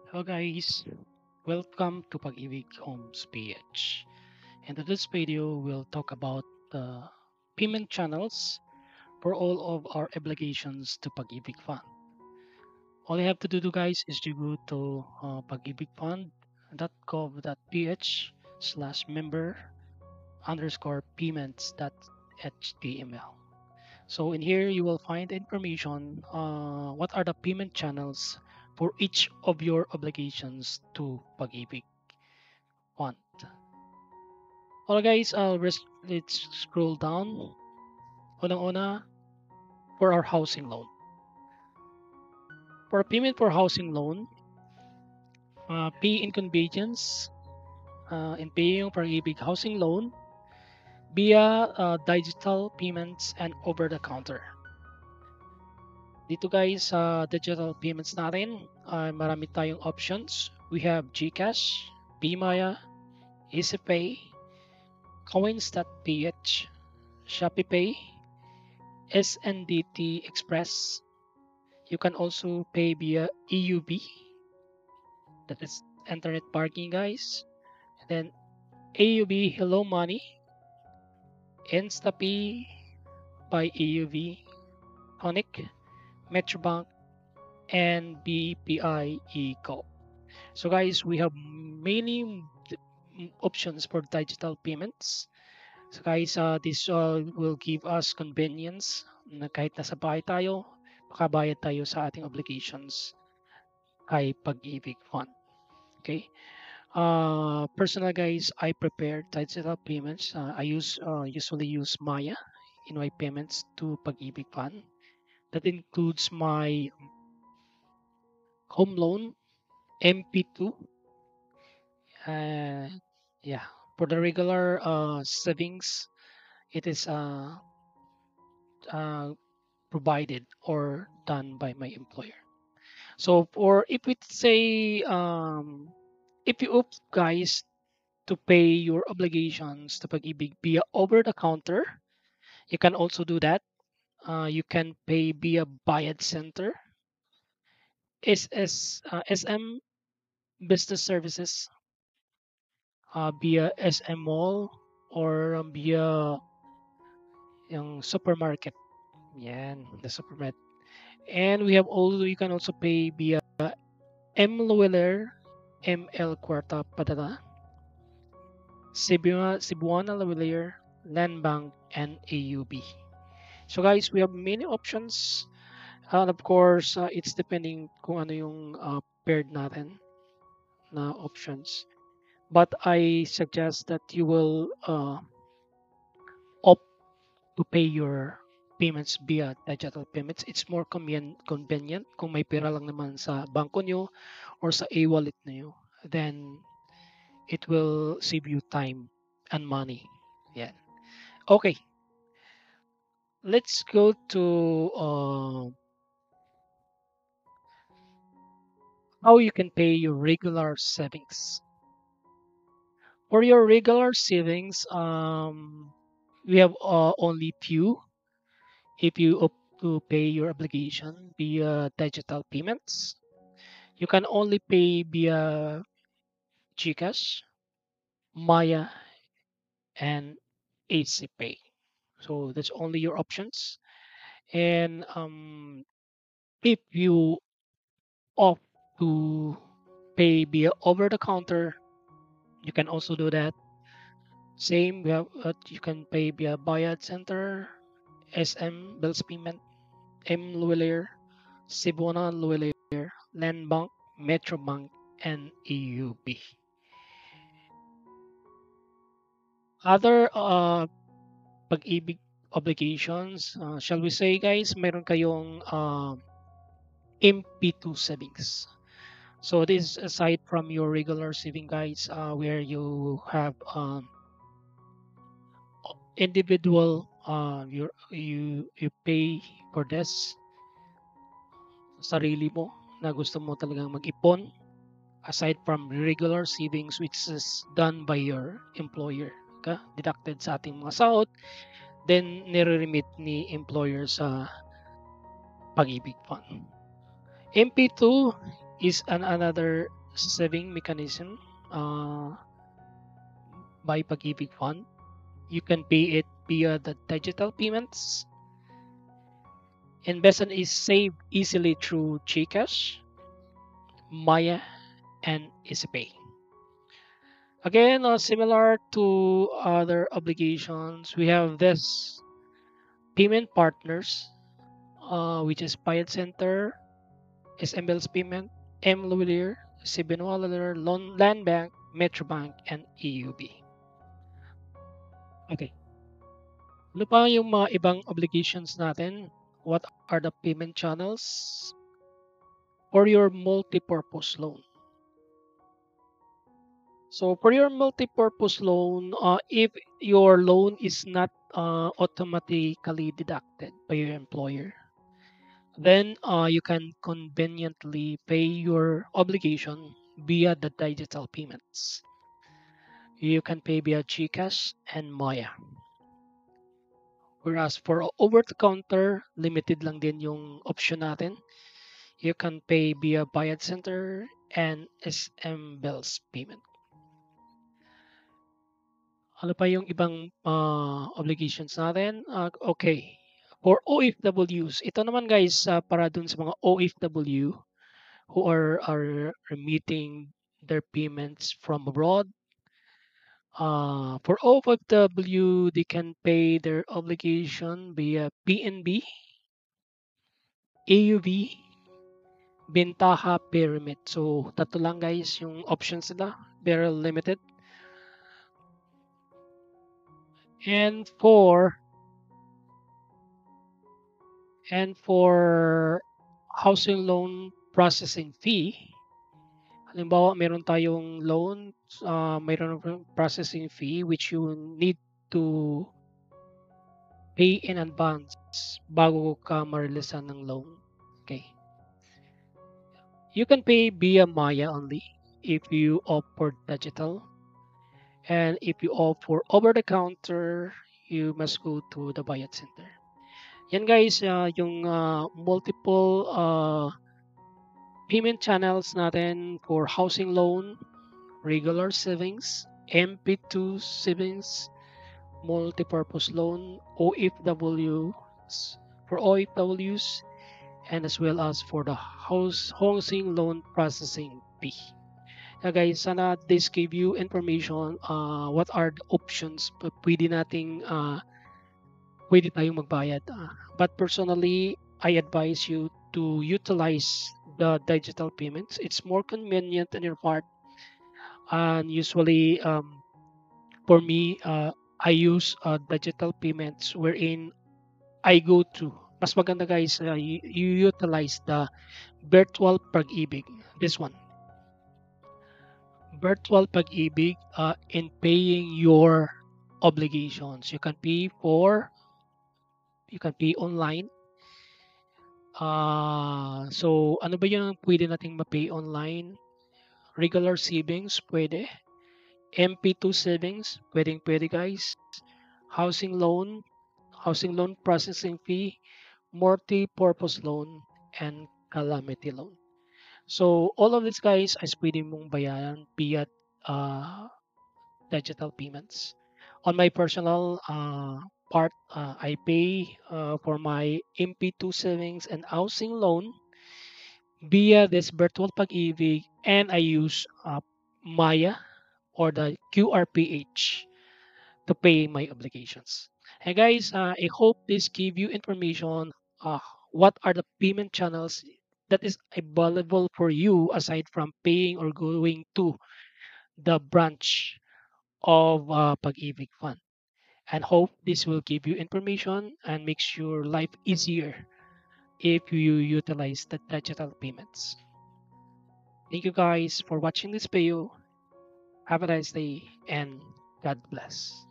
Hello guys, welcome to Pag-ibig Homes PH. In this video, we'll talk about the payment channels for all of our obligations to Pag-ibig Fund. All you have to do guys is to go to pagibigfund.gov.ph/member underscore payments.html. So in here, you will find information what are the payment channels for each of your obligations to Pag-ibig Fund. Alright guys, let's scroll down. Unang-una, for our housing loan. For payment for housing loan, pay in convenience in paying for a big housing loan via digital payments and over the counter. Dito guys, sa digital payments natin, marami tayong options. We have GCash, PMaya, EasyPay, Coins.ph, ShopeePay, SNDT Express. You can also pay via EUB, that is internet banking, guys. And then AUB Hello Money, InstaPay by EUB, Conic, Metrobank, and BPI eCo. So guys, we have many options for digital payments. So guys, this will give us convenience na kahit nasa bahay tayo, makabayad tayo sa ating obligations kay Pag-ibig Fund. Okay. Personal guys, I prepare digital payments. I usually use Maya in my payments to Pag-ibig Fund. That includes my home loan, MP2. Uh, yeah, for the regular savings, it is uh, provided or done by my employer. So for if we say if you opt guys to pay your obligations to Pag-ibig via over the counter, you can also do that. You can pay via Bayad Center, SM Business Services, via SM Mall, or via yung supermarket. Yan, the supermarket. And we have also, you can also pay via M. Lueler, ML Cuarta Padana, Cebuana Lueler, Land Bank, and AUB. So guys, we have many options. And of course, it's depending kung ano yung paired natin na options. But I suggest that you will opt to pay your payments via digital payments. It's more convenient kung may pera lang naman sa bangko nyo or sa e-wallet nyo. Then it will save you time and money. Yeah. Okay, let's go to how you can pay your regular savings. For your regular savings, we have only few. If you opt to pay your obligation via digital payments, you can only pay via GCash, Maya, and ACPay. So that's only your options. And if you opt to pay via over the counter, you can also do that. Same, we have you can pay via Bayad Center, SM Bills Payment, M. Luwelair, Cebuana Luwelair, Land Bank, Metrobank, and EUB. Other pag-ibig obligations, shall we say guys, meron kayong MP2 savings. So this is aside from your regular saving guys, where you have individual you pay for this sa sarili mo na gusto mo talagang mag-ipon aside from regular savings which is done by your employer, deducted sa ating mga sahod, then nire-remit ni employer sa Pag-ibig Fund. MP2 is another saving mechanism uh, by Pag-ibig Fund. You can pay it via the digital payments. Investment is saved easily through GCash, Maya, and EasyPay. Again, similar to other obligations, we have this payment partners, which is Payat Center, SMBL's Payment, M. Luwilier, CBN Wallet, Land Bank, Metrobank, and EUB. Okay. Ano pa yung mga ibang obligations natin? What are the payment channels for your multi-purpose loan? So for your multi-purpose loan, if your loan is not automatically deducted by your employer, then you can conveniently pay your obligation via the digital payments. You can pay via GCash and Maya. Whereas for over-the-counter, limited lang din yung option natin. You can pay via Bayad Center and SM Bills payment. Ano pa yung ibang obligations natin? Okay. For OFWs, ito naman guys, para dun sa mga OFW who are remitting their payments from abroad. For OFW, they can pay their obligation via PNB, AUB, Bentaha, Pyramid. So, tatlo lang guys yung options nila. Very limited. And for housing loan processing fee, halimbawa meron tayong loan, mayroon ng processing fee which you need to pay in advance bago ka mareleasan ng loan. Okay. You can pay via Maya only if you opt for digital. And if you opt for over the counter, you must go to the Bayad Center. Yan guys, yung multiple payment channels natin for housing loan, regular savings, MP2 savings, multi-purpose loan, OFWs, for OFWs, and as well as for the housing loan processing fee. Guys, sana this gave you information what are the options pwede tayong magbayad. But personally, I advise you to utilize the digital payments. It's more convenient on your part. And usually, for me, I use digital payments wherein I go to. Mas maganda guys, you utilize the virtual pag-ibig. This one. Virtual pag-ibig in paying your obligations. You can pay online. So ano ba yung pwede nating ma-pay online? Regular savings, pwede. MP2 savings, pwede guys. Housing loan processing fee, multi-purpose loan, and calamity loan. So all of these guys ay pwede mong bayaran via digital payments. On my personal part, I pay for my MP2 savings and housing loan via this virtual pag-ibig, and I use Maya or the QRPH to pay my obligations. Hey guys, I hope this give you information what are the payment channels that is available for you aside from paying or going to the branch of Pag-ibig Fund. And hope this will give you information and makes your life easier if you utilize the digital payments. Thank you guys for watching this video. Have a nice day and God bless.